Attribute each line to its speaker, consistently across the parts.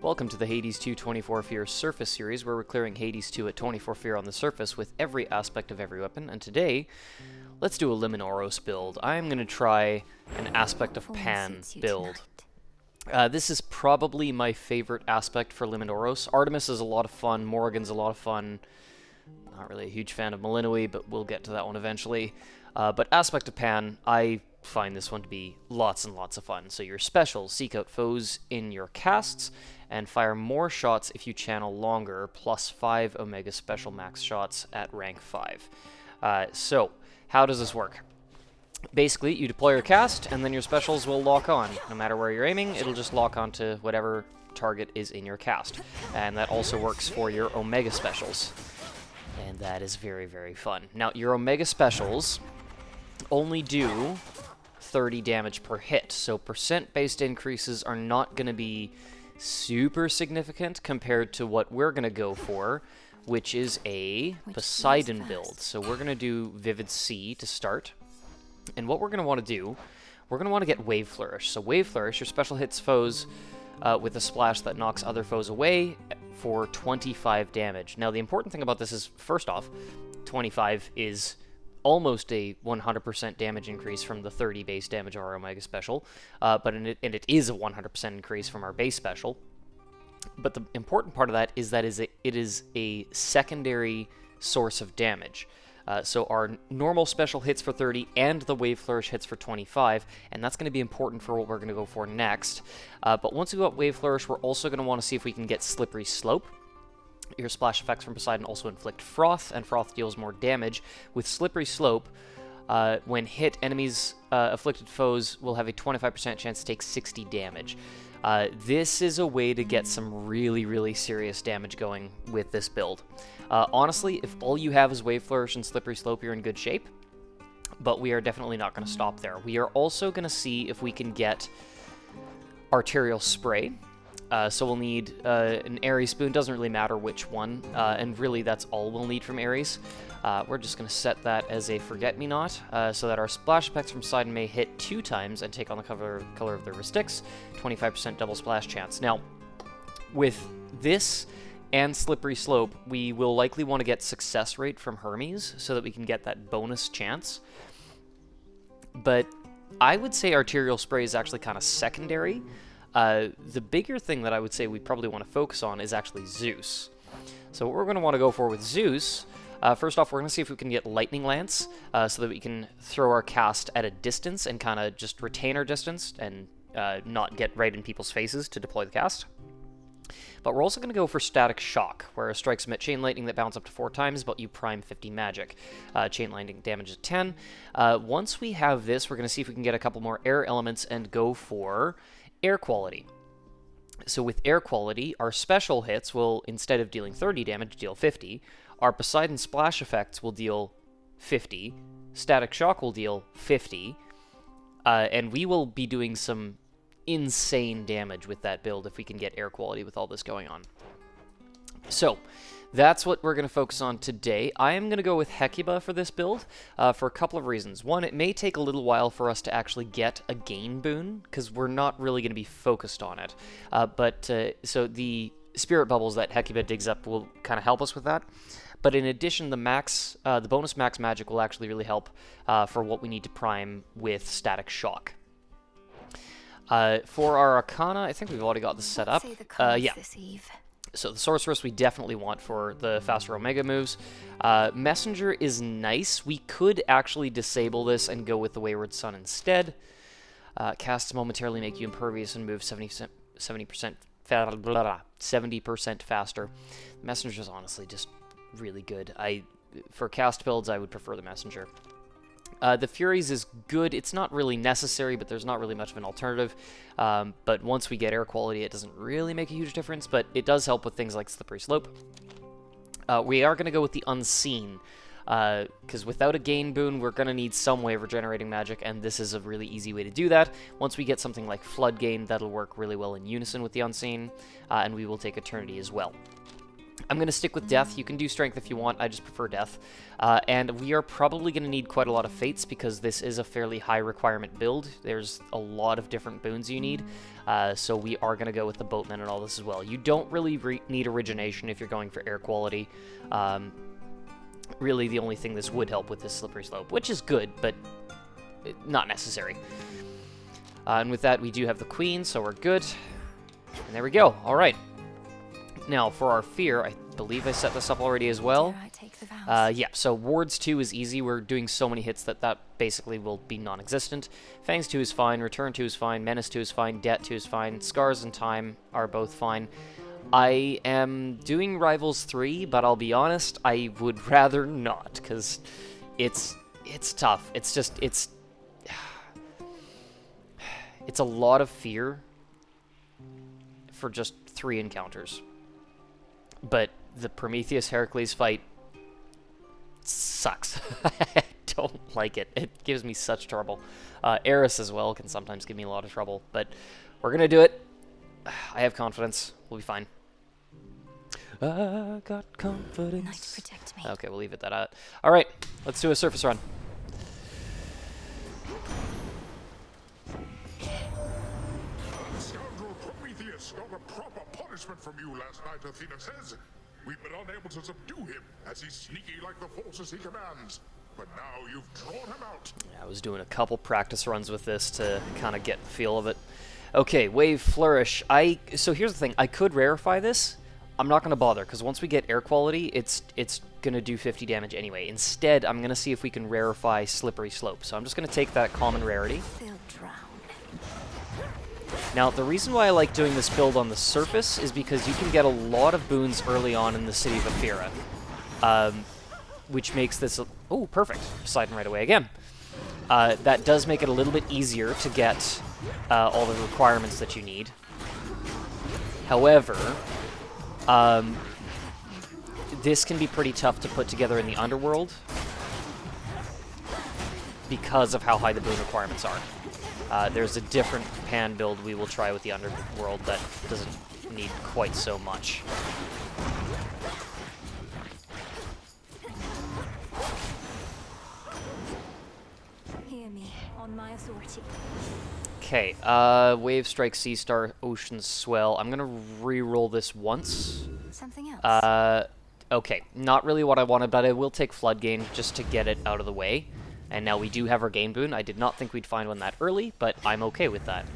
Speaker 1: Welcome to the Hades 2 24 Fear Surface series, where we're clearing Hades 2 at 24 Fear on the surface with every aspect of every weapon, and today, let's do a Lim and Oros build. I'm going to try an aspect of Pan build. This is probably my favorite aspect for Lim and Oros. Artemis is a lot of fun, Morrigan's a lot of fun. Not really a huge fan of Malinoi, but we'll get to that one eventually. But aspect of Pan, I find this one to be lots and lots of fun. So your specials, seek out foes in your casts, and fire more shots if you channel longer, plus 5 Omega Special Max shots at rank 5. So, how does this work? Basically, you deploy your cast, and then your specials will lock on. No matter where you're aiming, it'll just lock on to whatever target is in your cast. And that also works for your Omega Specials. And that is very, very fun. Now, your Omega Specials only do 30 damage per hit, so percent-based increases are not going to be super significant compared to what we're going to go for, which is a Poseidon build. So we're going to do Vivid Sea to start. And what we're going to want to do, we're going to want to get Wave Flourish. So Wave Flourish, your special hits foes with a splash that knocks other foes away for 25 damage. Now the important thing about this is, first off, 25 is almost a 100% damage increase from the 30 base damage of our Omega Special, and it is a 100% increase from our base special. But the important part of that is that it is a secondary source of damage. So our normal special hits for 30 and the Wave Flourish hits for 25, and that's going to be important for what we're going to go for next. But once we got Wave Flourish, we're also going to want to see if we can get Slippery Slope. Your splash effects from Poseidon also inflict Froth, and Froth deals more damage. With Slippery Slope, when hit, enemies afflicted foes will have a 25% chance to take 60 damage. This is a way to get some really, really serious damage going with this build. Honestly, if all you have is Wave Flourish and Slippery Slope, you're in good shape, but we are definitely not going to stop there. We are also going to see if we can get Arterial Spray. So we'll need an Ares Spoon, doesn't really matter which one, and really that's all we'll need from Ares. We're just going to set that as a Forget-Me-Not, so that our splash effects from Poseidon may hit 2 times and take on the color of their wristics, 25% double splash chance. Now, with this and Slippery Slope, we will likely want to get Success Rate from Hermes, so that we can get that bonus chance. But I would say Arterial Spray is actually kind of secondary. The bigger thing that I would say we probably want to focus on is actually Zeus. So what we're going to want to go for with Zeus, first off, we're going to see if we can get Lightning Lance, so that we can throw our cast at a distance and kind of just retain our distance and not get right in people's faces to deploy the cast. But we're also going to go for Static Shock, where strikes emit Chain Lightning that bounce up to 4 times, but you prime 50 magic. Chain Lightning damage is 10. Once we have this, we're going to see if we can get a couple more air elements and go for Air Quality. So with Air Quality, our special hits will, instead of dealing 30 damage, deal 50. Our Poseidon Splash effects will deal 50. Static Shock will deal 50. And we will be doing some insane damage with that build if we can get Air Quality with all this going on. So, that's what we're going to focus on today. I am going to go with Hecuba for this build for a couple of reasons. One, it may take a little while for us to actually get a gain boon, because we're not really going to be focused on it. So the Spirit Bubbles that Hecuba digs up will kind of help us with that. But in addition, the bonus max magic will actually really help for what we need to prime with Static Shock. For our Arcana, I think we've already got this set up. Yeah. So the Sorceress we definitely want for the faster Omega moves. Messenger is nice. We could actually disable this and go with the Wayward Sun instead. Casts momentarily make you impervious and move 70% faster. Messenger is honestly just really good. For cast builds, I would prefer the Messenger. The Furies is good. It's not really necessary, but there's not really much of an alternative. But once we get Air Quality, it doesn't really make a huge difference, but it does help with things like Slippery Slope. We are going to go with the Unseen, because without a gain boon, we're going to need some way of regenerating magic, and this is a really easy way to do that. Once we get something like Flood Gain, that'll work really well in unison with the Unseen, and we will take Eternity as well. I'm going to stick with Death. You can do Strength if you want. I just prefer Death. And we are probably going to need quite a lot of Fates because this is a fairly high requirement build. There's a lot of different boons you need. So we are going to go with the Boatman and all this as well. You don't really need Origination if you're going for air quality. Really, the only thing this would help with is Slippery Slope, which is good, but not necessary. And with that, we do have the Queen, so we're good. And there we go. All right. Now, for our Fear, I believe I set this up already as well. Yeah, so Wards 2 is easy. We're doing so many hits that basically will be non-existent. Fangs 2 is fine, Return 2 is fine, Menace 2 is fine, Debt 2 is fine, Scars and Time are both fine. I am doing Rivals 3, but I'll be honest, I would rather not, because it's tough. It's just, it's a lot of fear for just 3 encounters. But the Prometheus-Heracles fight sucks. I don't like it. It gives me such trouble. Eris as well can sometimes give me a lot of trouble, but we're going to do it. I have confidence. We'll be fine. I got confidence.
Speaker 2: Night, protect me.
Speaker 1: Okay, we'll leave it that. All right, let's do a surface run.
Speaker 3: Scoundrel Prometheus got a proper punishment from you last night, Athena says. We've been unable to subdue him, as he's sneaky like the forces he commands. But now you've drawn him out.
Speaker 1: Yeah, I was doing a couple practice runs with this to kind of get the feel of it. Okay, Wave Flourish. So here's the thing. I could rarefy this. I'm not going to bother, because once we get air quality, it's going to do 50 damage anyway. Instead, I'm going to see if we can rarefy Slippery Slope. So I'm just going to take that common rarity.
Speaker 2: They'll drown.
Speaker 1: Now, the reason why I like doing this build on the surface is because you can get a lot of boons early on in the City of Aphira, which makes this... Oh, perfect. Sliding right away again. That does make it a little bit easier to get all the requirements that you need. However, this can be pretty tough to put together in the Underworld because of how high the boon requirements are. There's a different pan build we will try with the Underworld that doesn't need quite so much.
Speaker 2: Hear me, on my authority.
Speaker 1: Okay, Wave Strike, Sea Star, Ocean Swell. I'm gonna re-roll this once.
Speaker 2: Something else?
Speaker 1: Okay, not really what I wanted, but I will take Flood Gain just to get it out of the way. And now we do have our Gain Boon. I did not think we'd find one that early, but I'm okay with that.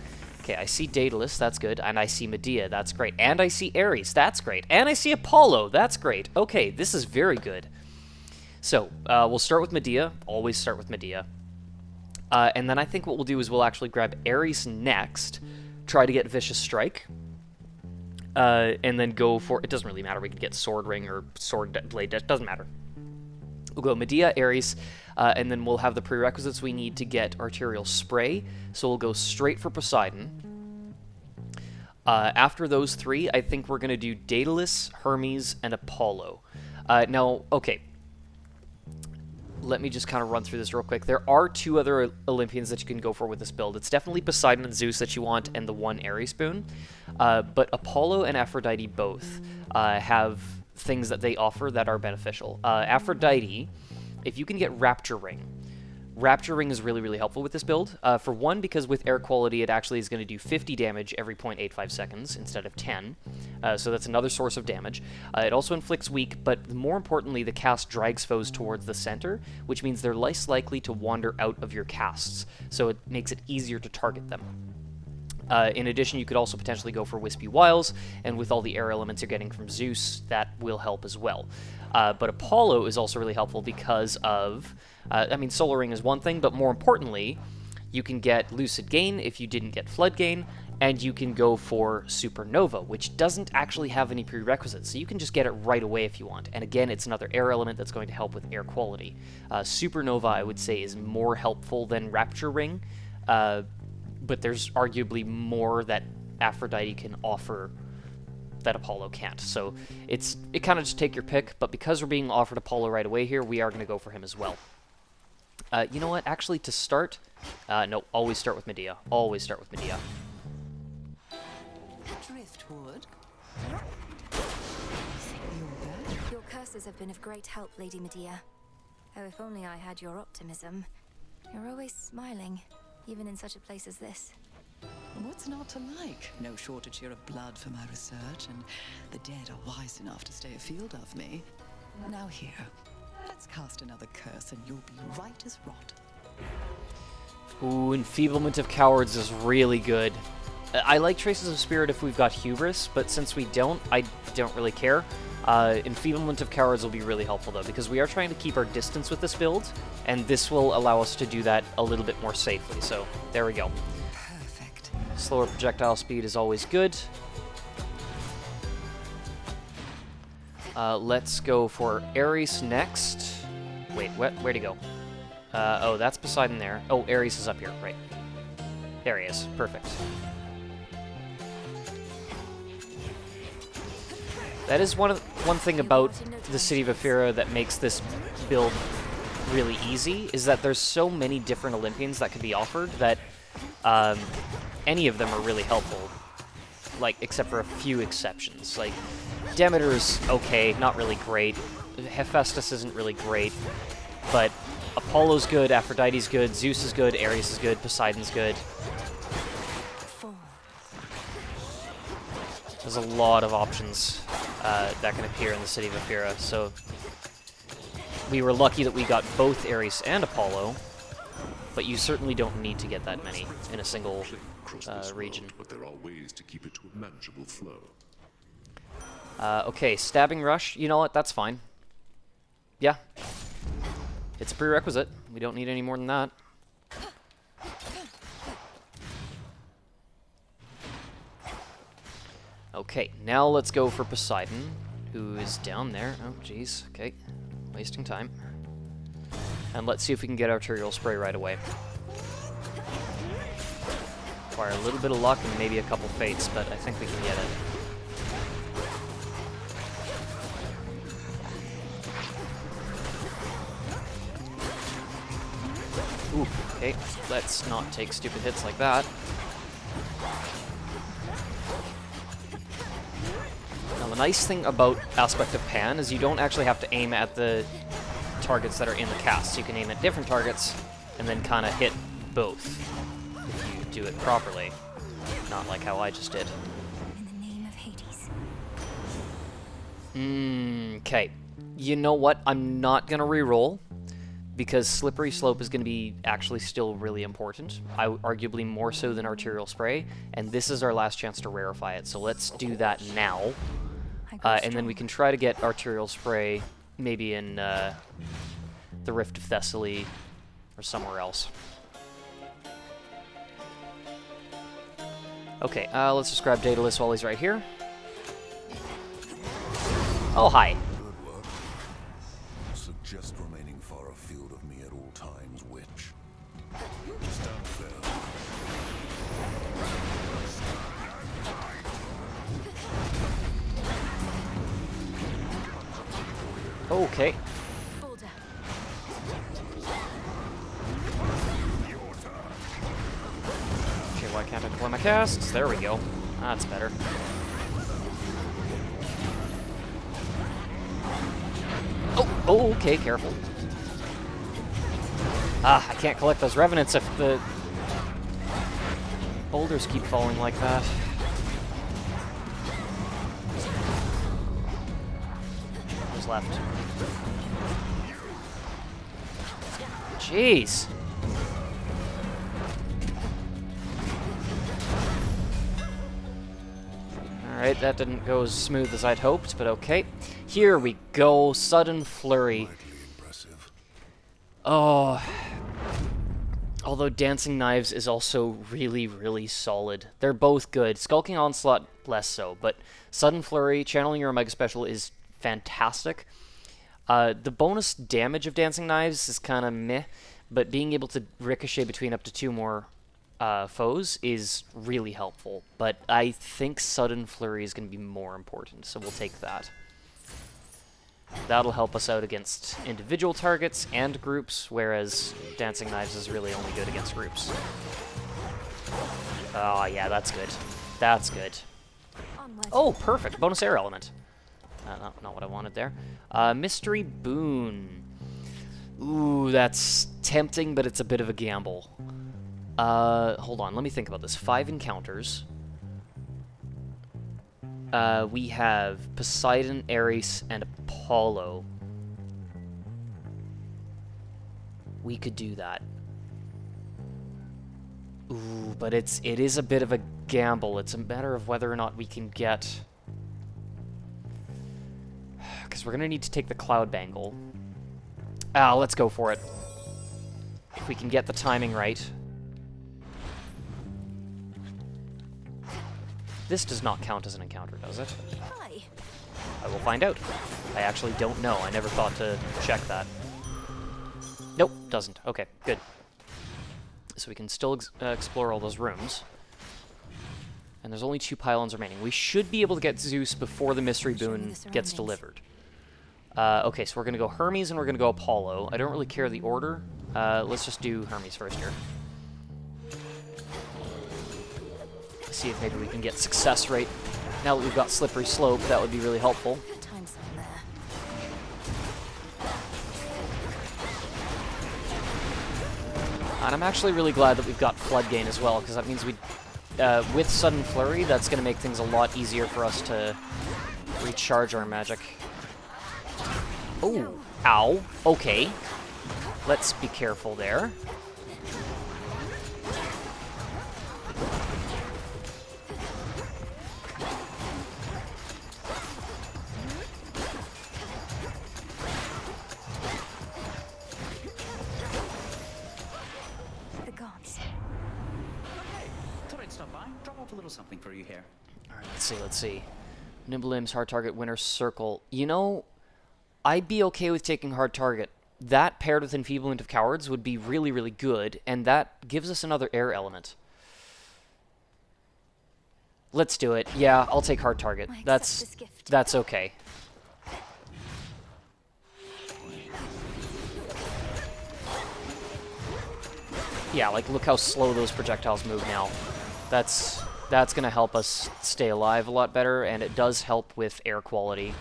Speaker 1: Okay, I see Daedalus, that's good, and I see Medea, that's great. And I see Ares, that's great. And I see Apollo, that's great. Okay, this is very good. So, we'll start with Medea. Always start with Medea. And then I think what we'll do is we'll actually grab Ares next, try to get Vicious Strike, and then go for... It doesn't really matter, we can get Sword Ring or Sword Blade, it doesn't matter. We'll go Medea, Ares, and then we'll have the prerequisites we need to get Arterial Spray, so we'll go straight for Poseidon. After those 3, I think we're going to do Daedalus, Hermes, and Apollo. Now, okay, let me just kind of run through this real quick. There are 2 other Olympians that you can go for with this build. It's definitely Poseidon and Zeus that you want, and the 1 Ares boon. But Apollo and Aphrodite both have things that they offer that are beneficial. Aphrodite, if you can get Rapture Ring. Rapture Ring is really, really helpful with this build. For one, because with air quality, it actually is going to do 50 damage every 0.85 seconds instead of 10. So that's another source of damage. It also inflicts weak, but more importantly, the cast drags foes towards the center, which means they're less likely to wander out of your casts. So it makes it easier to target them. In addition, you could also potentially go for Wispy Wiles, and with all the air elements you're getting from Zeus, that will help as well. But Apollo is also really helpful because of... I mean, Solar Ring is one thing, but more importantly, you can get Lucid Gain if you didn't get Flood Gain, and you can go for Supernova, which doesn't actually have any prerequisites, so you can just get it right away if you want. And again, it's another air element that's going to help with air quality. Supernova, I would say, is more helpful than Rapture Ring, but there's arguably more that Aphrodite can offer that Apollo can't. So it kind of just take your pick, but because we're being offered Apollo right away here, we are going to go for him as well. You know what? Actually, to start... no, always start with Medea. Always start with Medea.
Speaker 4: Driftwood.
Speaker 2: curses have been of great help, Lady Medea. Oh, if only I had your optimism. You're always smiling, even in such a place as this.
Speaker 4: What's not to like? No shortage here of blood for my research, and the dead are wise enough to stay afield of me. Now here, let's cast another curse and you'll be right as rot.
Speaker 1: Ooh, Enfeeblement of Cowards is really good. I like Traces of Spirit if we've got Hubris, but since we don't, I don't really care. Enfeeblement of Cowards will be really helpful, though, because we are trying to keep our distance with this build, and this will allow us to do that a little bit more safely, so there we go.
Speaker 4: Perfect.
Speaker 1: Slower projectile speed is always good. Let's go for Ares next. Wait, where'd he go? Oh, that's Poseidon there. Oh, Ares is up here, right. There he is. Perfect. That is one thing about the City of Ephyra that makes this build really easy, is that there's so many different Olympians that could be offered that any of them are really helpful, like, except for a few exceptions. Like, Demeter's okay, not really great. Hephaestus isn't really great, but Apollo's good, Aphrodite's good, Zeus is good, Ares is good, Poseidon's good. There's a lot of options that can appear in the City of Ephyra, so we were lucky that we got both Ares and Apollo, but you certainly don't need to get that many in a single region.
Speaker 3: But there are ways to keep it to a manageable flow.
Speaker 1: Okay, Stabbing Rush, you know what, that's fine. Yeah. It's a prerequisite. We don't need any more than that. Okay, now let's go for Poseidon, who is down there. Oh, jeez. Okay, wasting time. And let's see if we can get Arterial Spray right away. Require a little bit of luck and maybe a couple fates, but I think we can get it. Ooh, okay, let's not take stupid hits like that. Now, the nice thing about Aspect of Pan is you don't actually have to aim at the targets that are in the cast. You can aim at different targets and then kind of hit both if you do it properly. Not like how I just did.
Speaker 2: In the name of Hades.
Speaker 1: Okay. You know what? I'm not going to reroll, because Slippery Slope is going to be actually still really important, arguably more so than Arterial Spray, and this is our last chance to rarefy it, so let's do that now. And then we can try to get Arterial Spray maybe in the Rift of Thessaly or somewhere else. Okay, let's just grab Daedalus while he's right here. Oh, hi.
Speaker 5: Good work. Suggest remaining far afield of me at all times, witch. Stand there.
Speaker 1: Okay.
Speaker 2: Order.
Speaker 1: Okay, why can't I deploy my casts? There we go. That's better. Oh, okay, careful. Ah, I can't collect those revenants if the boulders keep falling like that. Who's left? Jeez. Alright, that didn't go as smooth as I'd hoped, but okay. Here we go, Sudden Flurry.
Speaker 5: Impressive.
Speaker 1: Oh. Although Dancing Knives is also really, really solid. They're both good. Skulking Onslaught, less so, but Sudden Flurry, channeling your Omega Special is fantastic. The bonus damage of Dancing Knives is kind of meh, but being able to ricochet between up to 2 more foes is really helpful. But I think Sudden Flurry is going to be more important, so we'll take that. That'll help us out against individual targets and groups, whereas Dancing Knives is really only good against groups. Oh, yeah, that's good. That's good.
Speaker 2: Onward.
Speaker 1: Oh, perfect. Bonus air element. Not what I wanted there. Mystery Boon. Ooh, that's tempting, but it's a bit of a gamble. Hold on, let me think about this. 5 encounters. We have Poseidon, Ares, and Apollo. We could do that. Ooh, but it is a bit of a gamble. It's a matter of whether or not we can get... Because we're going to need to take the Cloud Bangle. Let's go for it. If we can get the timing right. This does not count as an encounter, does it?
Speaker 2: Hi.
Speaker 1: I will find out. I actually don't know. I never thought to check that. Nope, doesn't. Okay, good. So we can still explore all those rooms. And there's only 2 pylons remaining. We should be able to get Zeus before the Mystery Boon gets delivered. Okay, so we're going to go Hermes and we're going to go Apollo. I don't really care the order. Let's just do Hermes first here. See if maybe we can get success rate. Now that we've got Slippery Slope, that would be really helpful.
Speaker 2: Time's on there.
Speaker 1: And I'm actually really glad that we've got Flood Gain as well, because that means we, with Sudden Flurry, that's going to make things a lot easier for us to recharge our magic. Oh, ow. Okay. Let's be careful there.
Speaker 2: The gods.
Speaker 6: Okay, thought I'd stop by, drop off a little something for you here.
Speaker 1: Alright, let's see. Nimble Limbs, Hard Target, Winner Circle. You know, I'd be okay with taking Hard Target. That paired with Enfeeblement of Cowards would be really, really good, and that gives us another air element. Let's do it. Yeah, I'll take Hard Target. That's okay. Yeah, like, look how slow those projectiles move now. That's going to help us stay alive a lot better, and it does help with air quality.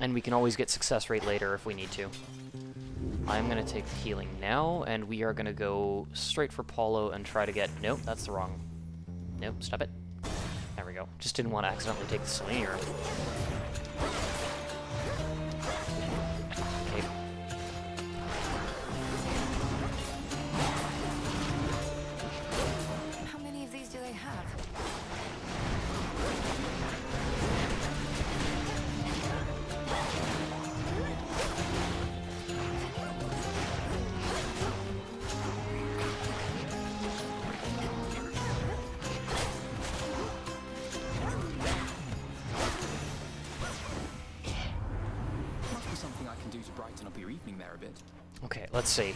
Speaker 1: And we can always get success rate later if we need to. I'm going to take the healing now, and we are going to go straight for Paulo and try to get... Nope, that's the wrong... Nope, stop it. There we go. Just didn't want to accidentally take the Selenium. Okay.
Speaker 2: How many of these do they have?
Speaker 6: Must be something I can do to brighten up your evening there a bit.
Speaker 1: Okay, let's see.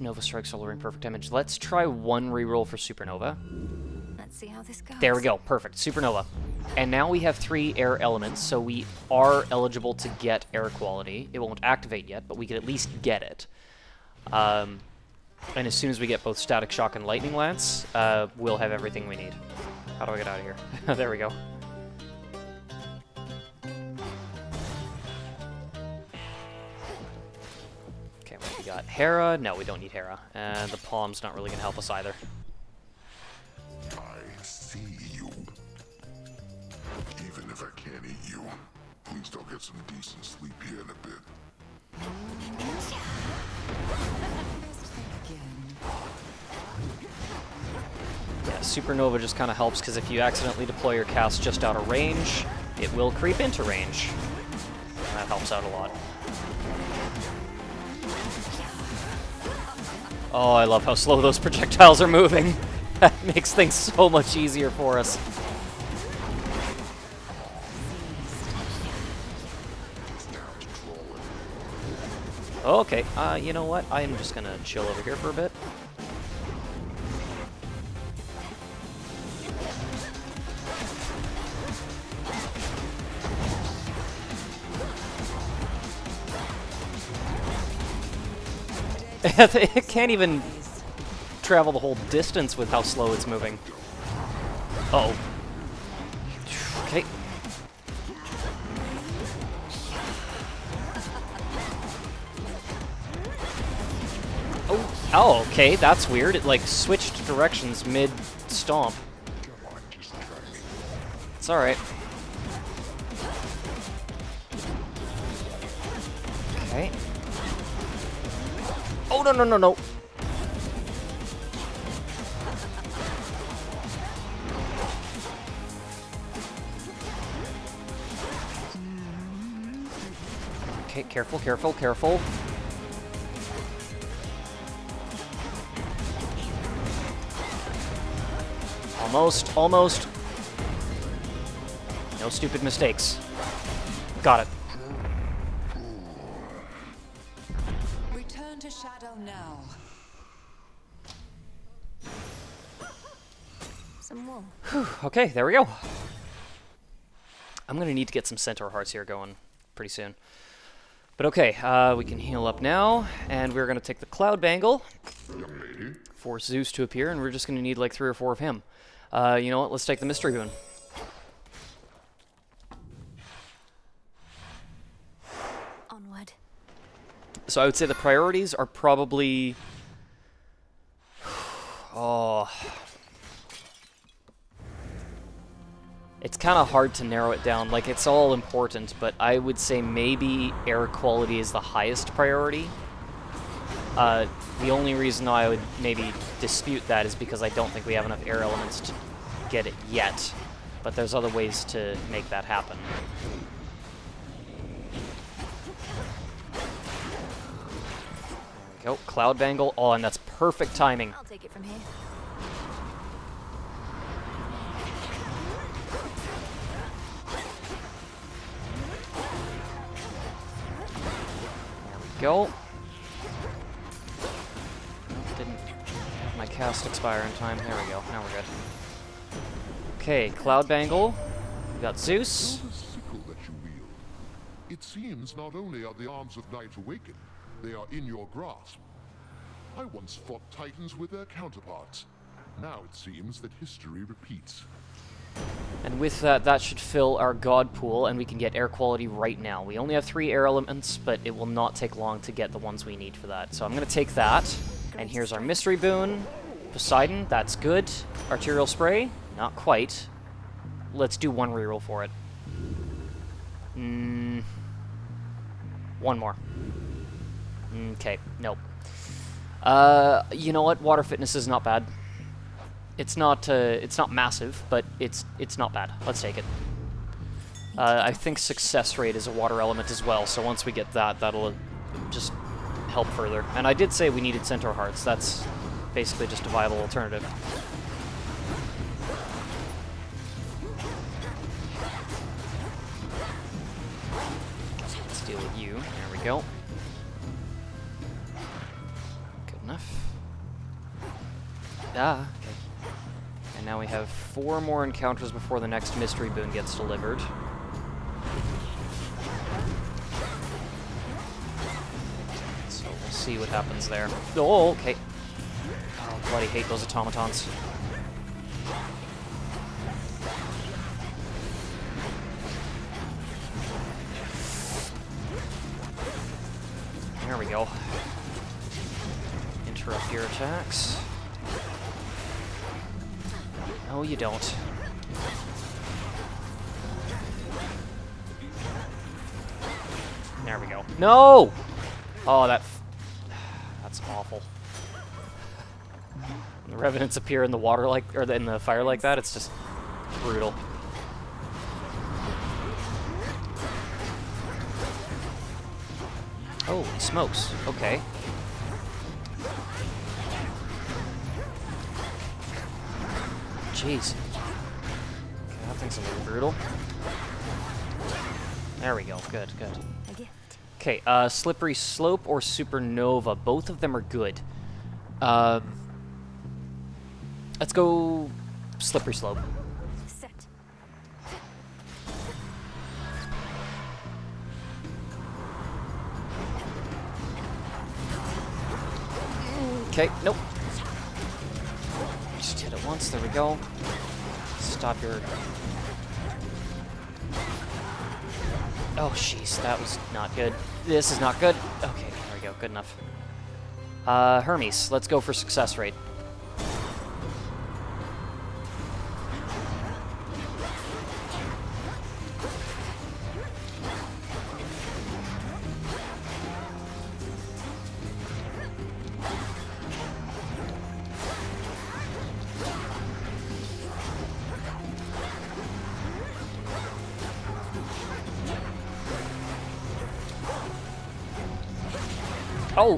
Speaker 1: Nova Strike, Solar Ring, Perfect Image. Let's try one reroll for Supernova.
Speaker 2: Let's see how this goes.
Speaker 1: There we go. Perfect. Supernova. And now we have 3 air elements, so we are eligible to get air quality. It won't activate yet, but we can at least get it. And as soon as we get both Static Shock and Lightning Lance, we'll have everything we need. How do I get out of here? There we go. Okay, what do we got? Hera? No, we don't need Hera. And the Palm's not really going to help us either.
Speaker 3: I see you. Even if I can't eat you, please don't get some decent sleep here in a bit.
Speaker 1: Yeah, Supernova just kind of helps because if you accidentally deploy your cast just out of range, it will creep into range. And that helps out a lot. Oh, I love how slow those projectiles are moving. That makes things so much easier for us. Okay, you know what? I'm just gonna chill over here for a bit. It can't even travel the whole distance with how slow it's moving. Uh-oh. Okay. Oh, okay, that's weird. It, like, switched directions mid-stomp. It's alright. Okay. Oh, no, no, no, no! Okay, careful, careful, careful. Almost, almost. No stupid mistakes. Got it.
Speaker 4: Return to shadow now.
Speaker 2: Some wool.
Speaker 1: Okay, there we go. I'm gonna need to get some centaur hearts here going pretty soon. But okay, we can heal up now, and we're gonna take the cloud bangle, force Zeus to appear, and we're just gonna need like 3 or 4 of him. You know what? Let's take the mystery boon.
Speaker 2: Onward.
Speaker 1: So I would say the priorities are probably... Oh... It's kind of hard to narrow it down. Like, it's all important, but I would say maybe air quality is the highest priority. The only reason I would maybe dispute that is because I don't think we have enough air elements to get it yet. But there's other ways to make that happen. There we go. Cloud Bangle. Oh, and that's perfect timing.
Speaker 2: I'll take it from here.
Speaker 1: Go. Didn't have my cast expire in time. There we go. Now we're good. Okay, Cloud Bangle. We got Zeus.
Speaker 3: Know the sickle that you wield. It seems not only are the arms of night awakened, they are in your grasp. I once fought titans with their counterparts. Now it seems that history repeats.
Speaker 1: And with that, that should fill our god pool, and we can get air quality right now. We only have 3 air elements, but it will not take long to get the ones we need for that. So I'm going to take that, and here's our mystery boon. Poseidon, that's good. Arterial spray, not quite. Let's do 1 reroll for it. One more. Okay, nope. You know what? Water fitness is not bad. It's not massive, but it's not bad. Let's take it. I think success rate is a water element as well, so once we get that, that'll just help further. And I did say we needed centaur hearts. That's basically just a viable alternative. Let's deal with you. There we go. Good enough. Ah, okay. And now we have 4 more encounters before the next mystery boon gets delivered. So we'll see what happens there. Oh, okay. Oh, bloody hate those automatons. There we go. Interrupt your attacks. No, you don't. There we go. No! Oh, that's awful. When the revenants appear in the water like, or in the fire like that, it's just brutal. Oh, smokes. Okay. Jeez. Okay, that thing's a little brutal. There we go. Good, good.
Speaker 2: A gift.
Speaker 1: Okay, Slippery Slope or Supernova. Both of them are good. Let's go Slippery Slope.
Speaker 2: Set.
Speaker 1: Okay, nope. Just hit it once, there we go. Stop your Oh, jeez, that was not good. This is not good. Okay, there we go. Good enough. Hermes, let's go for success rate.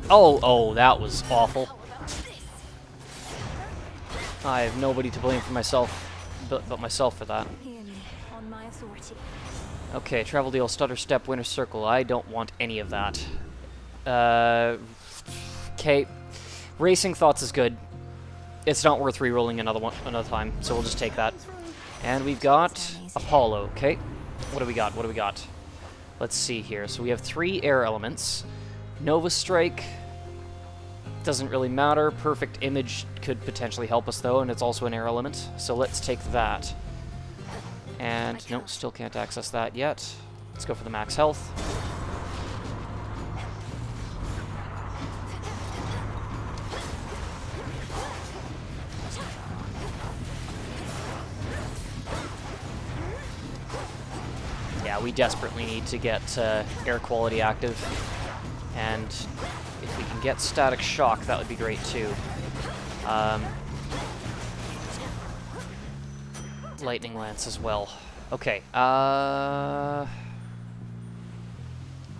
Speaker 1: Oh, that was awful. I have nobody to blame for myself, but myself for that.
Speaker 2: Hear me, on my authority.
Speaker 1: Okay, travel deal, stutter step, winner circle. I don't want any of that. Okay, racing thoughts is good. It's not worth re-rolling another time, so we'll just take that. And we've got Apollo. Okay, what do we got? What do we got? Let's see here. So we have 3 air elements. Nova Strike doesn't really matter. Perfect Image could potentially help us though, and it's also an air element. So let's take that. And no, still can't access that yet. Let's go for the max health. Yeah, we desperately need to get air quality active. And if we can get static shock, that would be great too. Lightning Lance as well. Okay, I'm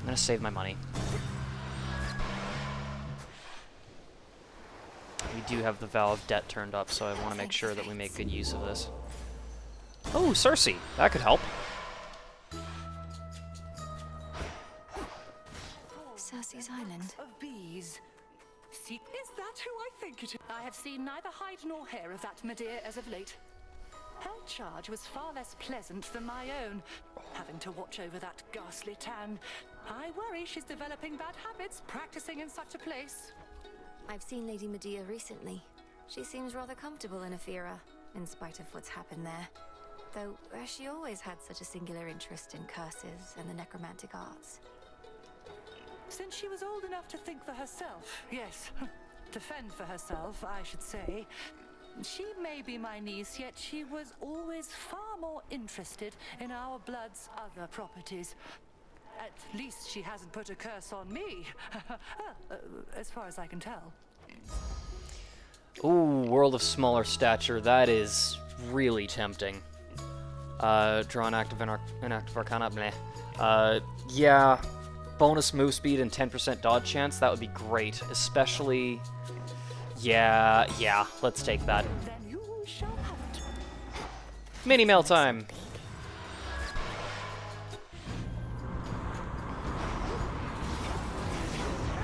Speaker 1: gonna save my money. We do have the Vow of Debt turned up, so I want to make sure that we make good use of this. Oh, Cersei! That could help.
Speaker 2: Cersei's Island.
Speaker 7: Of bees. See, is that who I think it is? I have seen neither hide nor hair of that Medea as of late. Her charge was far less pleasant than my own, having to watch over that ghastly town. I worry she's developing bad habits practicing in such a place.
Speaker 2: I've seen Lady Medea recently. She seems rather comfortable in Ephira, in spite of what's happened there. Though she always had such a singular interest in curses and the necromantic arts.
Speaker 7: Since she was old enough to think for herself, yes, to fend for herself, I should say. She may be my niece, yet she was always far more interested in our blood's other properties. At least she hasn't put a curse on me, as far as I can tell.
Speaker 1: Ooh, World of Smaller Stature, that is really tempting. Draw an active Arcana, bleh. Yeah. Bonus move speed and 10% dodge chance, that would be great. Especially... Yeah, let's take that.
Speaker 7: Then you shall have it.
Speaker 1: Mini mail time!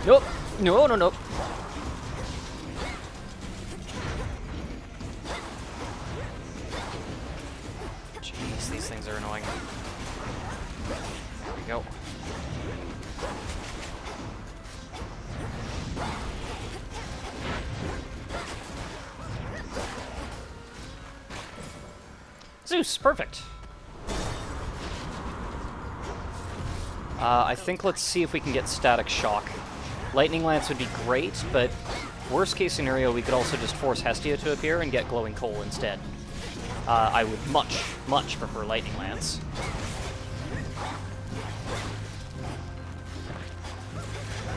Speaker 1: Nope! No. Jeez, these things are annoying. There we go. Zeus, perfect. I think let's see if we can get static shock. Lightning Lance would be great, but worst case scenario, we could also just force Hestia to appear and get glowing coal instead. I would much prefer Lightning Lance.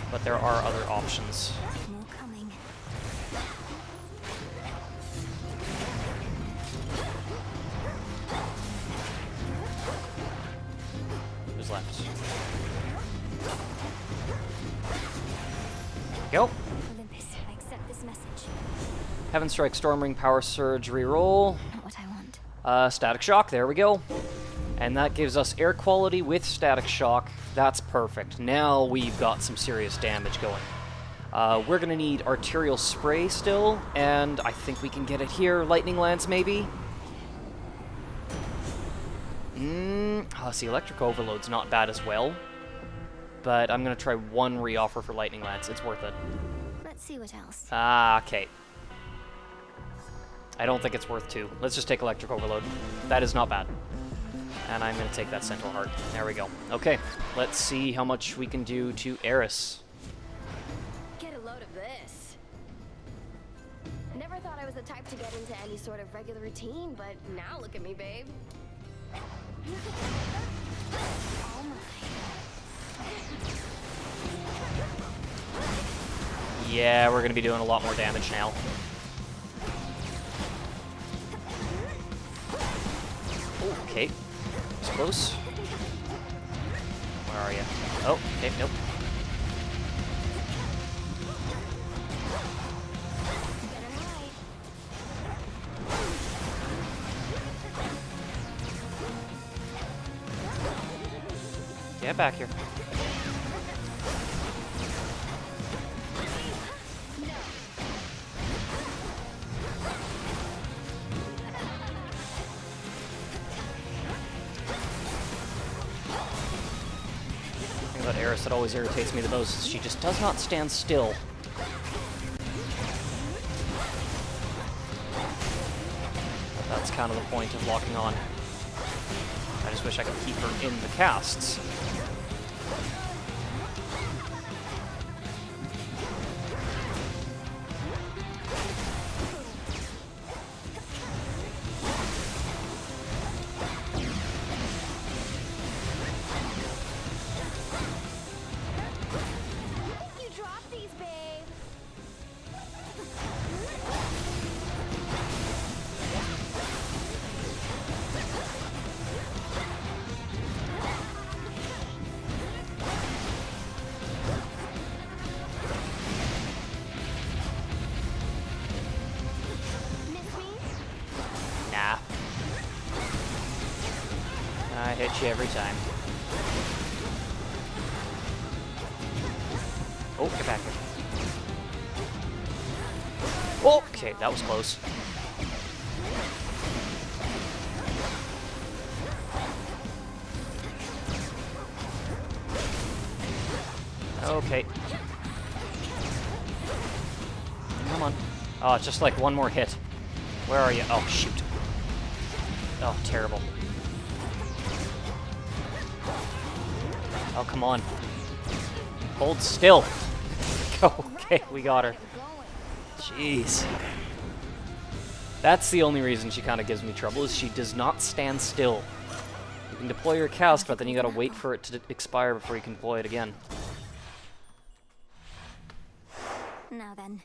Speaker 1: But there are other options.
Speaker 2: More coming.
Speaker 1: Who's left? Go.
Speaker 2: Olympus, I accept this message.
Speaker 1: Heaven Strike, Stormring, Power Surge, reroll.
Speaker 2: Not what I want.
Speaker 1: Static Shock, there we go. And that gives us air quality with Static Shock. That's perfect. Now we've got some serious damage going. We're going to need Arterial Spray still, and I think we can get it here. Lightning Lance, maybe? See, Electric Overload's not bad as well. But I'm going to try one re-offer for Lightning Lance. It's worth it.
Speaker 2: Let's see what else.
Speaker 1: Okay. I don't think it's worth 2. Let's just take Electric Overload. That is not bad. And I'm going to take that Central Heart. There we go. Okay, let's see how much we can do to Eris.
Speaker 8: Get a load of this. Never thought I was the type to get into any sort of regular routine, but now look at me, babe. Oh my.
Speaker 1: Yeah, we're going to be doing a lot more damage now. Okay. It's close. Where are you? Oh, okay, nope. Get back here. The thing about Eris that always irritates me the most is she just does not stand still. But that's kind of the point of locking on. I just wish I could keep her in the casts.
Speaker 8: You dropped these, babe. Miss me?
Speaker 1: Nah. I hit you every time. Oh, get back here. Okay, that was close. Okay. Come on. Oh, it's just like one more hit. Where are you? Oh, shoot. Oh, terrible. Oh, come on. Hold still. Okay, we got her. Jeez. That's the only reason she kind of gives me trouble, is she does not stand still. You can deploy your cast, but then you gotta wait for it to expire before you can deploy it again.
Speaker 2: Now then.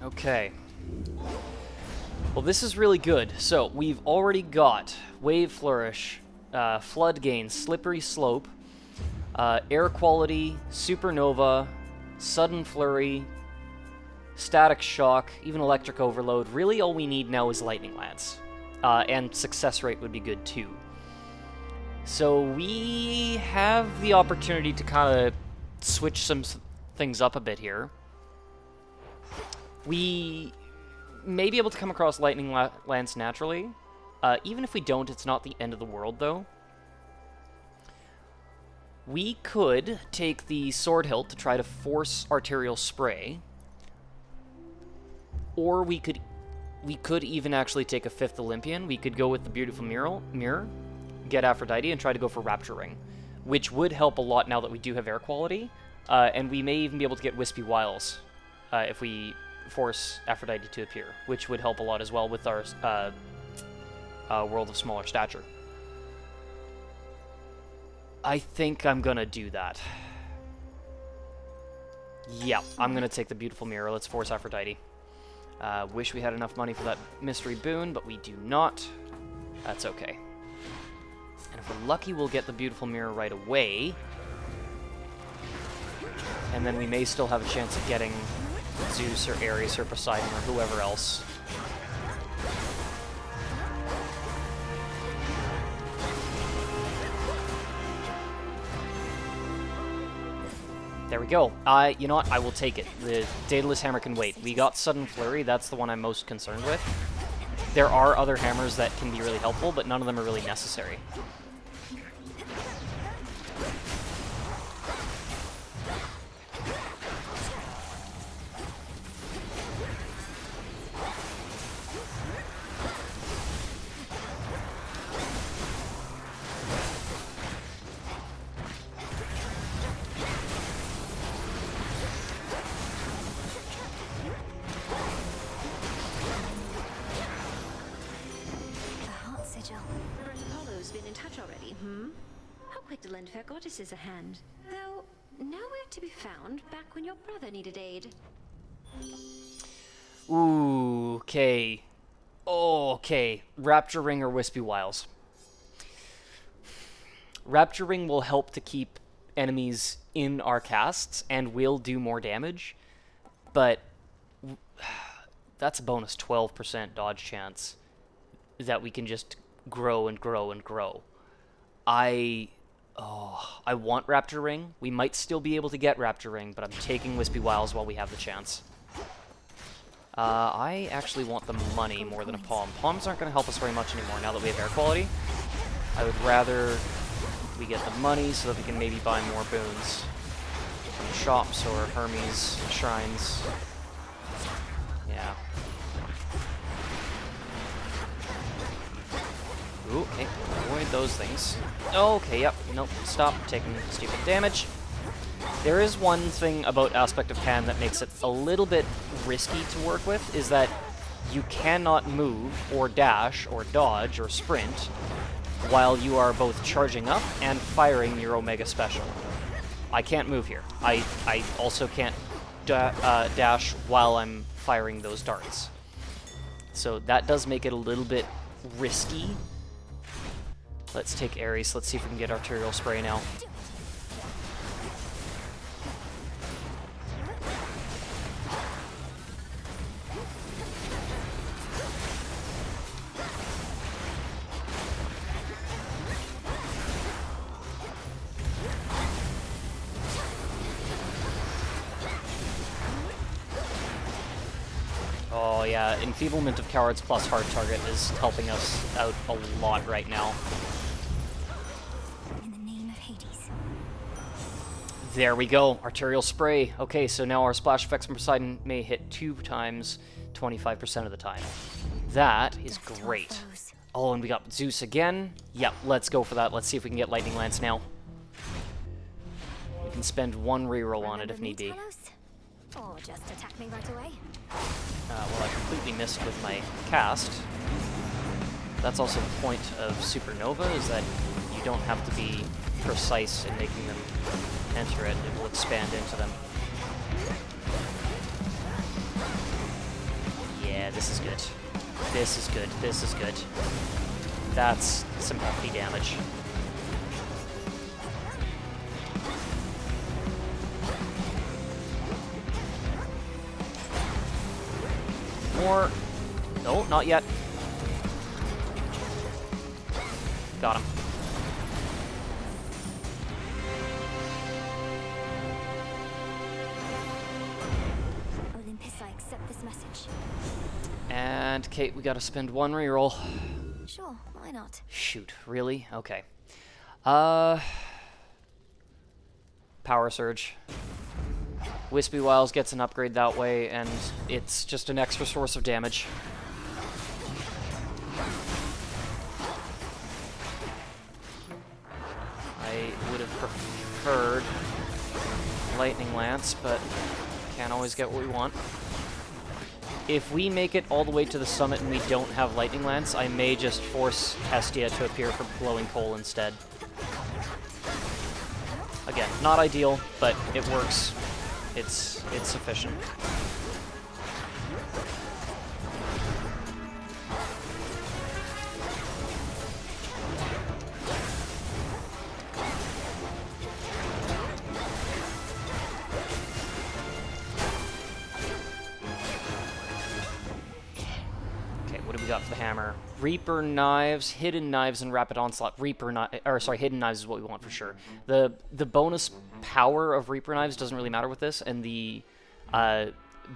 Speaker 1: Okay. Well, this is really good. So, we've already got Wave Flourish, Flood Gain, Slippery Slope, Air Quality, Supernova, Sudden Flurry, Static Shock, even Electric Overload. Really, all we need now is Lightning Lance. And Success Rate would be good, too. So, we have the opportunity to kind of switch some things up a bit here. We may be able to come across Lightning Lance naturally. Even if we don't, it's not the end of the world, though. We could take the Sword Hilt to try to force Arterial Spray. Or we could even actually take a 5th Olympian. We could go with the Beautiful Mirror, get Aphrodite, and try to go for Rapture Ring, which would help a lot now that we do have Air Quality. And we may even be able to get Wispy Wiles if we force Aphrodite to appear, which would help a lot as well with our World of Smaller Stature. I think I'm gonna do that. Yeah, I'm gonna take the Beautiful Mirror. Let's force Aphrodite. Wish we had enough money for that mystery boon, but we do not. That's okay. And if we're lucky, we'll get the Beautiful Mirror right away. And then we may still have a chance of getting Zeus or Ares or Poseidon or whoever else. There we go. You know what? I will take it. The Daedalus Hammer can wait. We got Sudden Flurry. That's the one I'm most concerned with. There are other hammers that can be really helpful, but none of them are really necessary.
Speaker 9: that already, How quick to lend fair goddesses a hand. Though, nowhere to be found back when your brother needed aid.
Speaker 1: Ooh, okay. Okay. Rapture Ring or Wispy Wiles? Rapture Ring will help to keep enemies in our casts and will do more damage, but that's a bonus 12% dodge chance that we can just grow and grow and grow. I want Rapture Ring. We might still be able to get Rapture Ring, but I'm taking Wispy Wiles while we have the chance. I actually want the money more than a palm. Palms aren't going to help us very much anymore now that we have air quality. I would rather we get the money so that we can maybe buy more boons from the shops or Hermes shrines. Yeah. Ooh, okay, avoid those things. Okay, yep, nope, stop taking stupid damage. There is one thing about Aspect of Pan that makes it a little bit risky to work with, is that you cannot move, or dash, or dodge, or sprint, while you are both charging up and firing your Omega Special. I can't move here. I also can't dash while I'm firing those darts. So that does make it a little bit risky. Let's take Ares. Let's see if we can get Arterial Spray now. Oh yeah, Enfeeblement of Cowards plus Hard Target is helping us out a lot right now.
Speaker 2: In the name of Hades.
Speaker 1: There we go, Arterial Spray. Okay, so now our splash effects from Poseidon may hit 2 times 25% of the time. That is great. Oh, and we got Zeus again. Yep, let's go for that. Let's see if we can get Lightning Lance now. We can spend 1 reroll on it if need be.
Speaker 2: Or just attack me right away.
Speaker 1: Well, I completely missed with my cast. That's also the point of Supernova, is that you don't have to be precise in making them enter it. It will expand into them. Yeah, this is good. This is good. This is good. That's some hefty damage. More. No, not yet. Got him.
Speaker 2: Olympus, I accept this message.
Speaker 1: And Kate, we gotta spend 1 reroll.
Speaker 2: Sure, why not?
Speaker 1: Shoot, really? Okay. Power Surge. Wispy Wiles gets an upgrade that way, and it's just an extra source of damage. I would have preferred Lightning Lance, but can't always get what we want. If we make it all the way to the summit and we don't have Lightning Lance, I may just force Hestia to appear for Glowing Coal instead. Again, not ideal, but it works. It's sufficient. Okay, what do we got for the hammer? Reaper Knives, Hidden Knives, and Rapid Onslaught. Hidden Knives is what we want for sure. The bonus power of Reaper Knives doesn't really matter with this, and the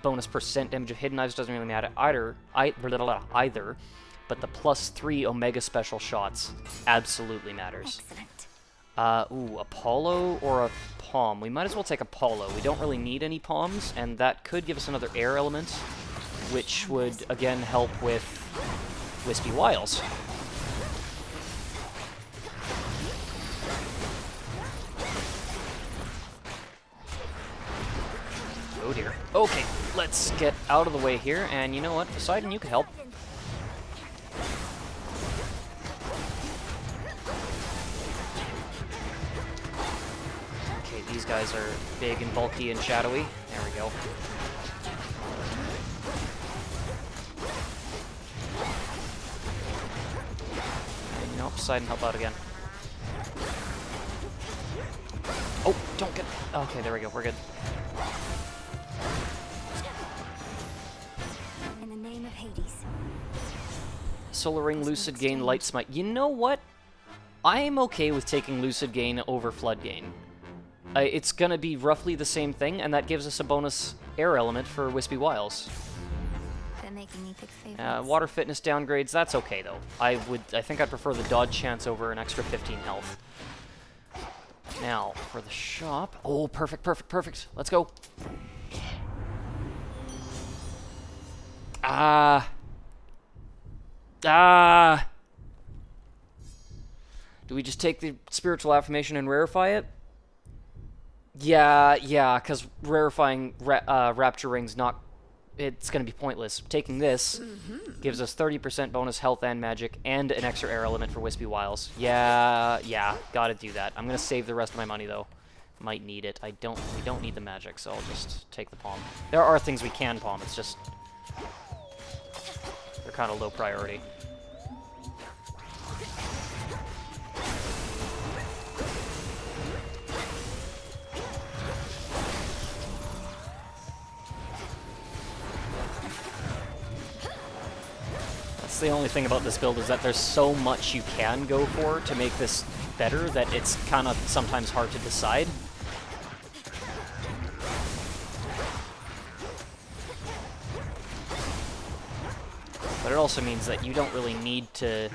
Speaker 1: bonus percent damage of Hidden Knives doesn't really matter either, but the +3 Omega Special shots absolutely matters.
Speaker 2: Excellent.
Speaker 1: Ooh, Apollo or a Palm? We might as well take Apollo. We don't really need any Palms, and that could give us another air element, which would, again, help with Wispy Wiles. Oh dear. Okay, let's get out of the way here, and you know what? Poseidon, you could help. these guys are big and bulky and shadowy. There we go. Nope, Poseidon, help out again. Oh, don't get... Okay, there we go, we're good.
Speaker 2: In the name of Hades.
Speaker 1: Solar Ring, Lucid Gain, Light Smite. You know what? I am okay with taking Lucid Gain over Flood Gain. It's gonna be roughly the same thing, and that gives us a bonus air element for Wispy Wiles.
Speaker 2: They're making me pick favorites.
Speaker 1: Water Fitness downgrades, that's okay though. I think I'd prefer the dodge chance over an extra 15 health. Now, for the shop... Oh, perfect, perfect, perfect. Let's go. Do we just take the spiritual affirmation and rarefy it? Yeah, because rarefying Rapture Rings not... It's going to be pointless. Taking this gives us 30% bonus health and magic and an extra air element for Wispy Wiles. Yeah, gotta do that. I'm going to save the rest of my money, though. Might need it. We don't need the magic, so I'll just take the palm. There are things we can palm, it's just... They're kind of low priority. That's the only thing about this build, is that there's so much you can go for to make this better that it's kind of sometimes hard to decide. But it also means that you don't really need to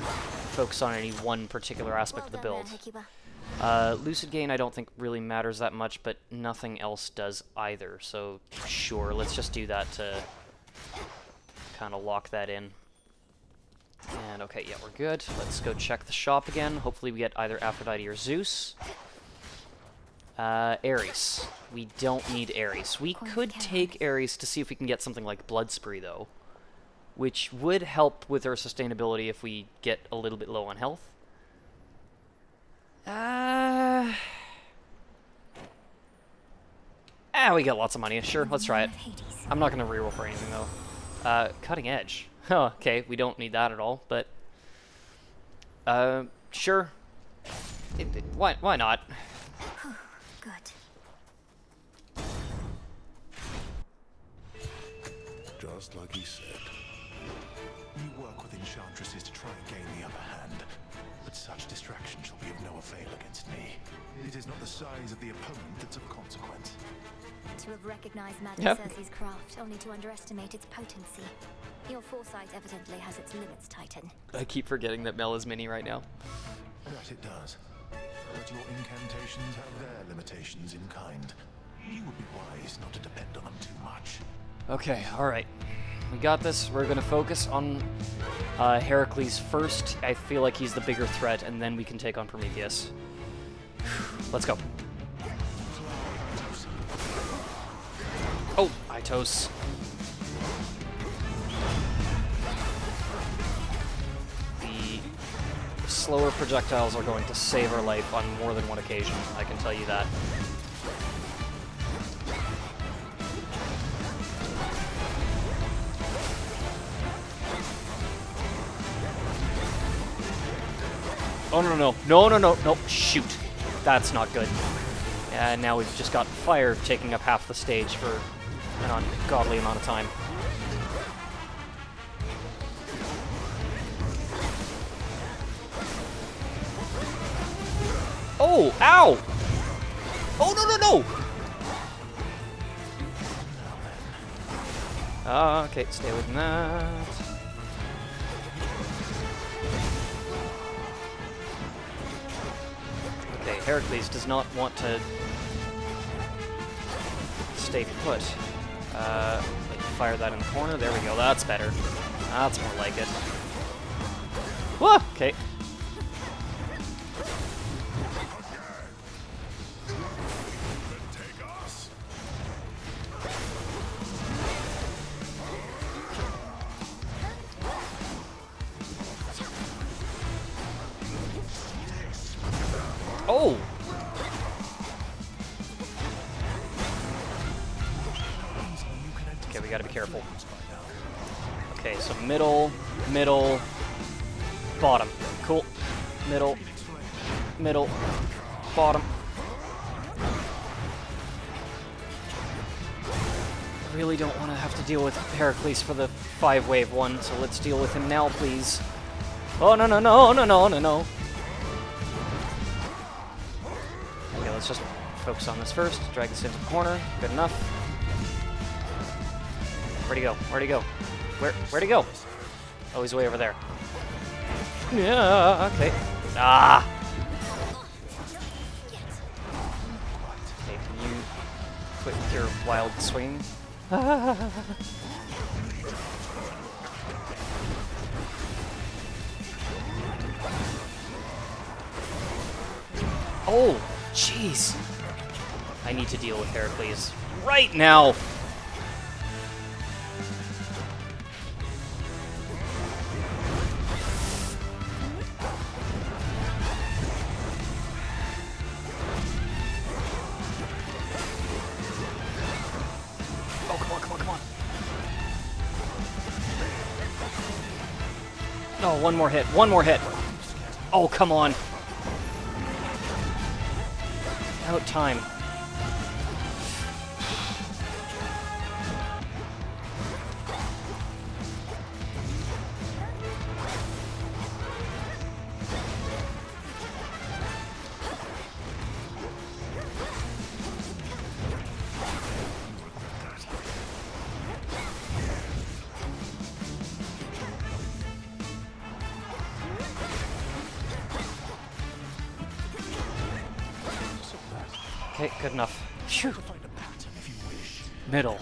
Speaker 1: focus on any one particular aspect of the build. Lucid Gain I don't think really matters that much, but nothing else does either. So sure, let's just do that to kind of lock that in. And okay, yeah, we're good. Let's go check the shop again. Hopefully we get either Aphrodite or Zeus. Ares. We don't need Ares. We could take Ares to see if we can get something like Blood Spree, though, which would help with our sustainability if we get a little bit low on health. We got lots of money. Sure, let's try it. I'm not going to reroll for anything, though. Cutting Edge. Oh, okay, we don't need that at all, but... sure. Why not?
Speaker 2: Good.
Speaker 5: Just like he said.
Speaker 10: We work with enchantresses to try and gain the upper hand, but such distraction shall be of no avail against me. It is not the size of the opponent that's of consequence.
Speaker 2: To have recognized Magic Cersei's craft, only to underestimate its potency. Your foresight evidently has its limits, Titan.
Speaker 1: I keep forgetting that Mel is mini right now.
Speaker 10: That it does. But your incantations have their limitations in kind. You would be wise not to depend on them too much.
Speaker 1: Okay, alright. We got this. We're going to focus on Heracles first. I feel like he's the bigger threat, and then we can take on Prometheus. Let's go. Oh, Itos. The slower projectiles are going to save our life on more than one occasion, I can tell you that. Oh, no, shoot. That's not good. And now we've just got fire taking up half the stage for an ungodly amount of time. Oh, ow! Oh, no! Okay, stay away from that. Okay, Heracles does not want to stay put. Fire that in the corner. There we go. That's better. That's more like it. Whoa! Okay. Oh! we gotta be careful. Okay, so middle, middle, bottom. Cool. Middle, middle, bottom. I really don't want to have to deal with Heracles for the 5-wave one, so let's deal with him now, please. Oh, no, no, no, no, no, no, no. Okay, let's just focus on this first. Drag this into the corner. Good enough. Where'd he go? Where'd he go? Where'd he go? Oh, he's way over there. Yeah, okay. Ah! Okay, can you quit with your wild swing? Oh, jeez. I need to deal with Heracles right now. Oh, come on, come on, come on. Oh, one more hit, one more hit. Oh, come on. Out time. Okay, good enough. Phew. Middle,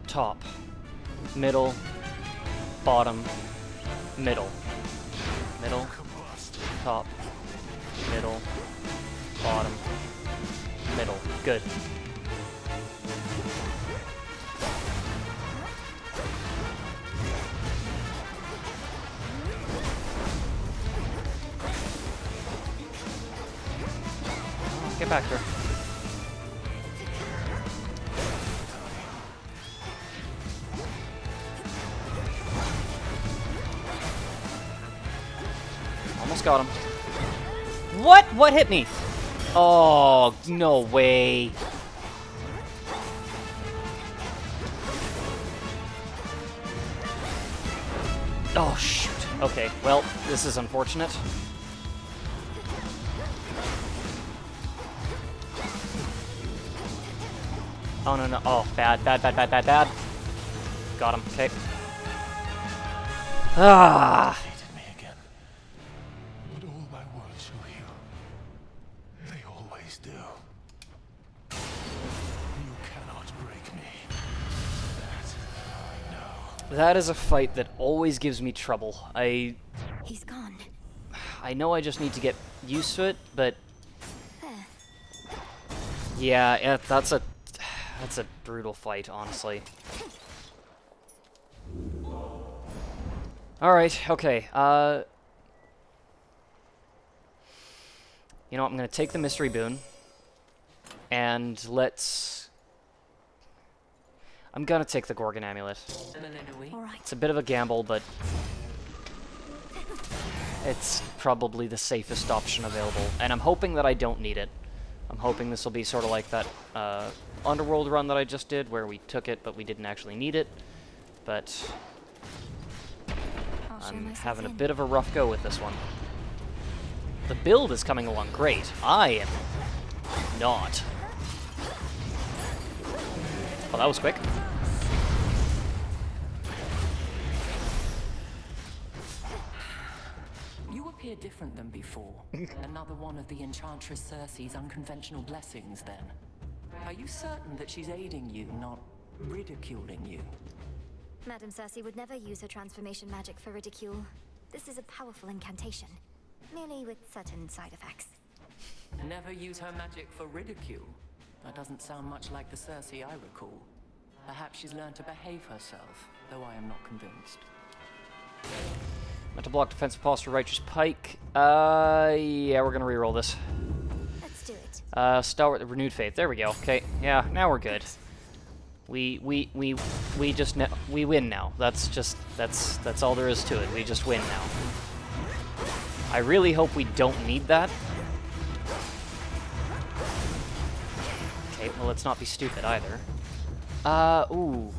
Speaker 1: top, middle, bottom, middle, middle, top, middle, bottom, middle. Good. Get back there. Almost got him. What? What hit me? Oh, no way. Oh, shoot. Okay, well, this is unfortunate. Oh, no, no. Oh, bad, bad, bad, bad, bad, bad. Got him. Okay. Ah.
Speaker 10: Me again. But all my wounds will heal. They always do. You cannot break me. That I know.
Speaker 1: That is a fight that always gives me trouble.
Speaker 2: He's gone.
Speaker 1: I know I just need to get used to it, but yeah, that's a brutal fight, honestly. Alright, okay, you know what, I'm gonna take the mystery boon, and I'm gonna take the Gorgon amulet. It's a bit of a gamble, but it's probably the safest option available, and I'm hoping that I don't need it. I'm hoping this will be sort of like that Underworld run that I just did, where we took it, but we didn't actually need it. But I'm having a bit of a rough go with this one. The build is coming along great. I am not. Oh, that was quick.
Speaker 7: You appear different than before. Another one of the Enchantress Circe's unconventional blessings, then. Are you certain that she's aiding you, not ridiculing you?
Speaker 2: Madame Circe would never use her transformation magic for ridicule. This is a powerful incantation, merely with certain side effects.
Speaker 7: Never use her magic for ridicule? That doesn't sound much like the Circe I recall. Perhaps she's learned to behave herself, though I am not convinced.
Speaker 1: Meant to block defensive posture, righteous pike. Yeah, we're gonna reroll this.
Speaker 2: Let's do it.
Speaker 1: Stalwart, renewed faith. There we go. Okay, yeah, now we're good. We just we win now. That's all there is to it. We just win now. I really hope we don't need that. Okay, well, let's not be stupid either. Ooh.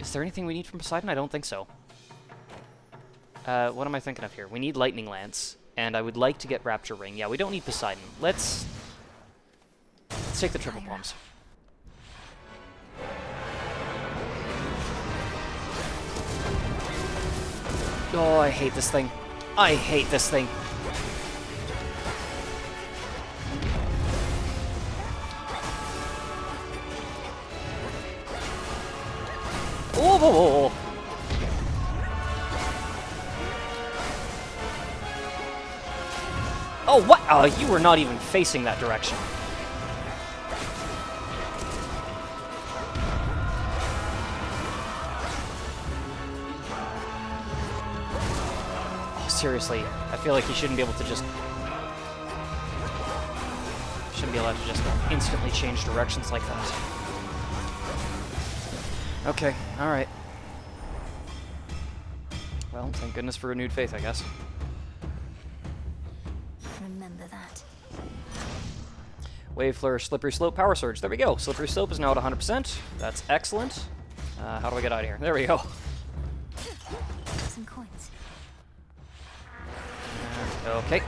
Speaker 1: Is there anything we need from Poseidon? I don't think so. What am I thinking of here? We need Lightning Lance, and I would like to get Rapture Ring. Yeah, we don't need Poseidon. Let's take the triple bombs. Oh, I hate this thing. I hate this thing. Oh! Oh, what? Oh, you were not even facing that direction. Oh, seriously, I feel like you shouldn't be able to just... Shouldn't be allowed to just instantly change directions like that. Okay, alright. Well, thank goodness for renewed faith, I guess.
Speaker 2: Remember that.
Speaker 1: Wave, Flourish, Slippery Slope, Power Surge. There we go. Slippery Slope is now at 100%. That's excellent. How do I get out of here? There we go.
Speaker 2: Some coins.
Speaker 1: Okay.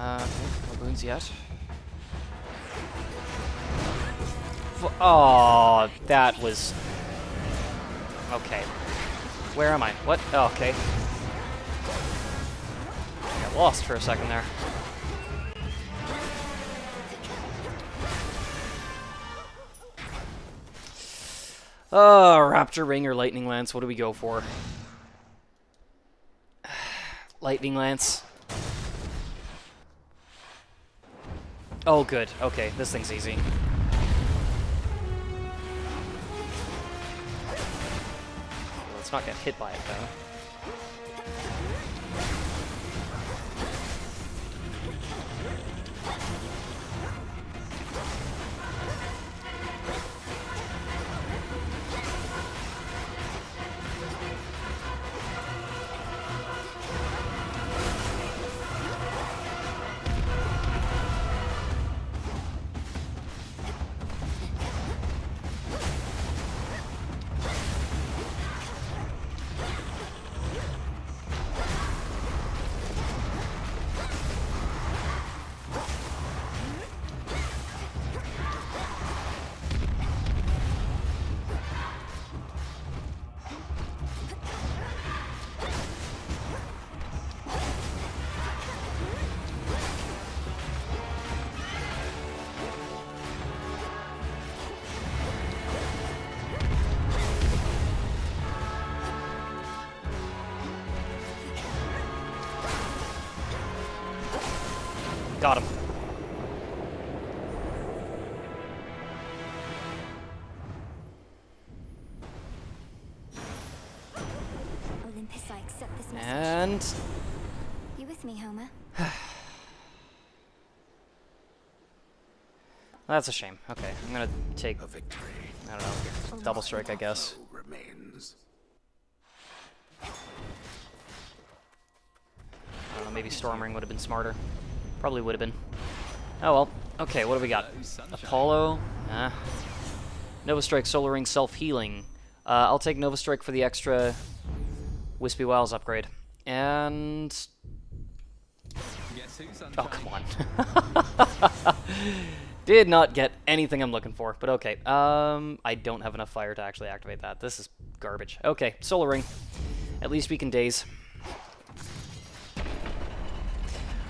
Speaker 1: Okay, no boons yet. Oh, that was... Okay. Where am I? What? Oh, okay. I got lost for a second there. Oh, Rapture Ring or Lightning Lance, what do we go for? Lightning Lance. Oh, good. Okay, this thing's easy. Let's not get hit by it, though. Got him.
Speaker 2: Olympus, I accept this message.
Speaker 1: And...
Speaker 2: You with me, Homer?
Speaker 1: That's a shame. Okay, I'm gonna take...
Speaker 5: A victory.
Speaker 1: I don't know. Double strike, I guess.
Speaker 5: Remains.
Speaker 1: I don't know, maybe Storm Ring would have been smarter. Probably would have been. Oh well. Okay, what do we got? Apollo. Nova Strike, Solar Ring, Self-Healing. I'll take Nova Strike for the extra Wispy Wiles upgrade. And... Oh, come on. Did not get anything I'm looking for, but okay. I don't have enough fire to actually activate that. This is garbage. Okay, Solar Ring. At least we can daze.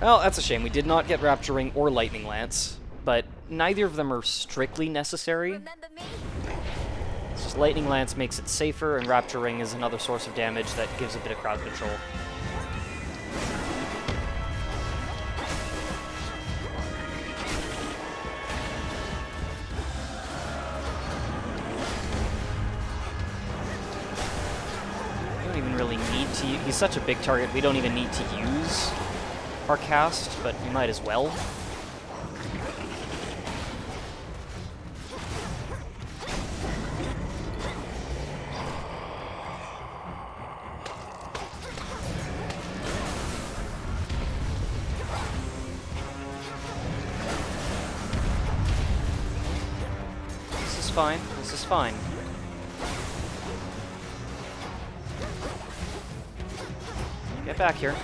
Speaker 1: Well, that's a shame. We did not get Rapture Ring or Lightning Lance, but neither of them are strictly necessary.
Speaker 2: Remember me?
Speaker 1: It's just Lightning Lance makes it safer, and Rapture Ring is another source of damage that gives a bit of crowd control. don't even really need to... He's such a big target, we don't even need to use our cast, but we might as well. This is fine. This is fine. Get back here.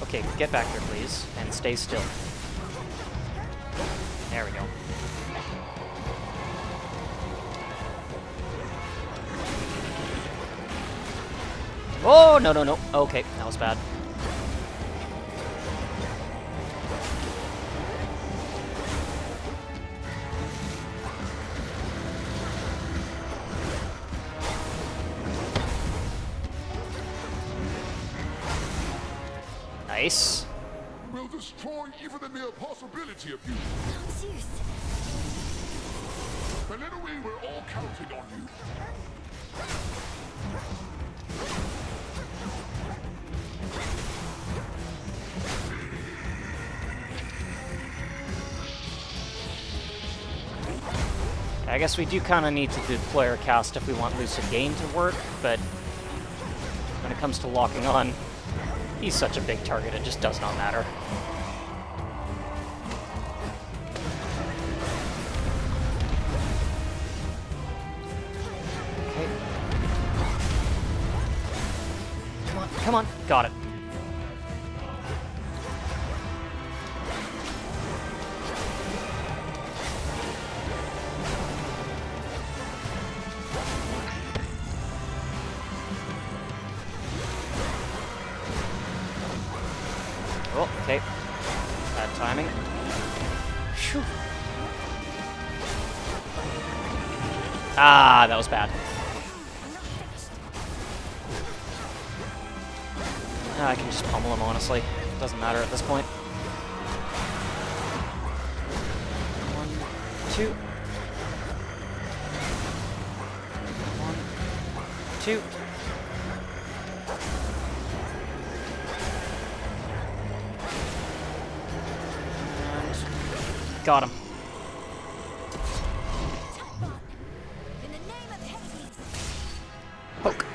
Speaker 1: Okay, get back here, please, and stay still. There we go. Oh, no, no, no. Okay, that was bad. Nice.
Speaker 3: Will destroy even the mere possibility of you.
Speaker 2: Zeus.
Speaker 3: But in a way, we're all counting on you.
Speaker 1: I guess we do kind of need to deploy our cast if we want Lucid Gain to work, but when it comes to locking on, he's such a big target, it just does not matter. Okay. Come on, come on. Got it. Oh, okay. Bad timing. Phew. Ah, that was bad. I can just pummel him, honestly. Doesn't matter at this point. 1, 2. 1, 2. Got him.
Speaker 2: In the name of Hades.
Speaker 1: Poke.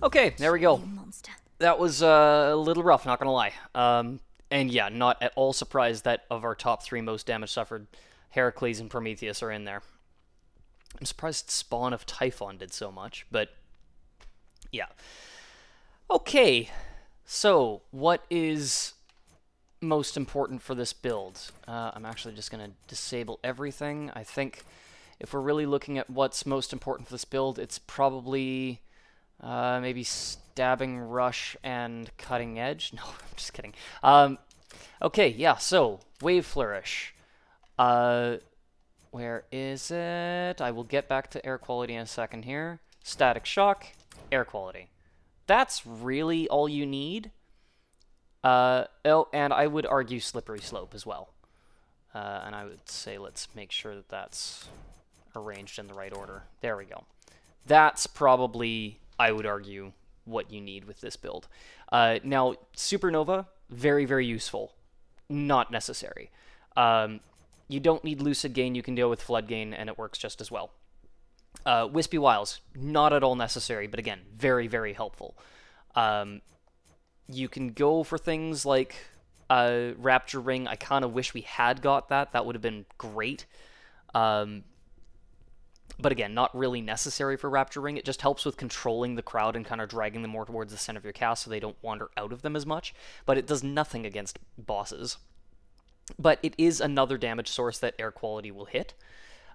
Speaker 1: Okay, there we go.
Speaker 2: Monster.
Speaker 1: That was a little rough, not gonna lie. And yeah, not at all surprised that of our top 3 most damage suffered, Heracles and Prometheus are in there. I'm surprised Spawn of Typhon did so much, but yeah. Okay, so what is most important for this build? I'm actually just going to disable everything. I think if we're really looking at what's most important for this build, it's probably maybe stabbing, rush, and cutting edge. No, I'm just kidding. Okay, yeah, so Wave Flourish. Where is it? I will get back to air quality in a second here. Static shock, air quality. That's really all you need. Oh, and I would argue slippery slope as well. And I would say let's make sure that that's arranged in the right order. There we go. That's probably, I would argue, what you need with this build. Now, Supernova, very, very useful. Not necessary. You don't need Lucid Gain, you can deal with Flood Gain, and it works just as well. Wispy Wiles, not at all necessary, but again, very, very helpful. You can go for things like Rapture Ring. I kind of wish we had got that. That would have been great. But again, not really necessary for Rapture Ring. It just helps with controlling the crowd and kind of dragging them more towards the center of your cast so they don't wander out of them as much. But it does nothing against bosses. But it is another damage source that air quality will hit,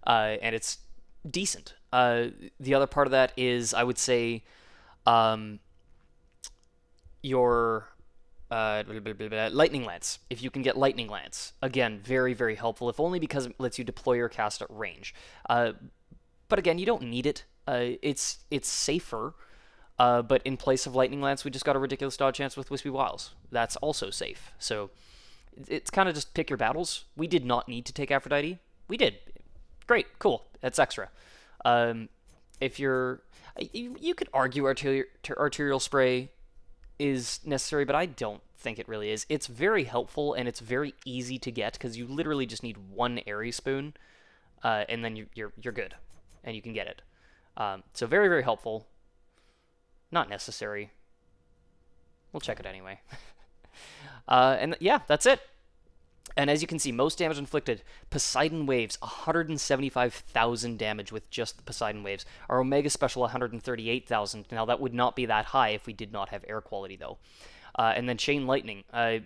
Speaker 1: and it's decent. The other part of that is, I would say, your Lightning Lance. If you can get Lightning Lance, again, very, very helpful, if only because it lets you deploy your cast at range. But again, you don't need it. It's safer. But in place of Lightning Lance, we just got a ridiculous dodge chance with Wispy Wiles. That's also safe. So it's kind of just pick your battles. We did not need to take Aphrodite. We did. Great, cool. That's extra. If you're... You could argue arterial spray is necessary, but I don't think it really is. It's very helpful, and it's very easy to get, because you literally just need one Airy Spoon, and then you're good, and you can get it. So very, very helpful. Not necessary. We'll check it anyway. And yeah, that's it. And as you can see, most damage inflicted, Poseidon Waves, 175,000 damage with just the Poseidon Waves. Our Omega Special, 138,000. Now, that would not be that high if we did not have air quality, though. And then Chain Lightning. I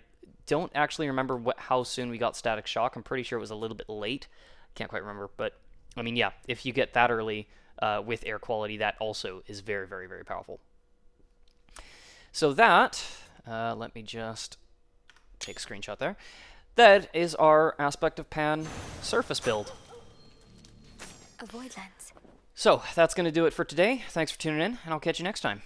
Speaker 1: don't actually remember how soon we got Static Shock. I'm pretty sure it was a little bit late. Can't quite remember. But, I mean, yeah, if you get that early with air quality, that also is very, very, very powerful. So that, let me just take a screenshot there. That is our Aspect of Pan surface build.
Speaker 2: Avoid lens.
Speaker 1: So, that's going to do it for today. Thanks for tuning in, and I'll catch you next time.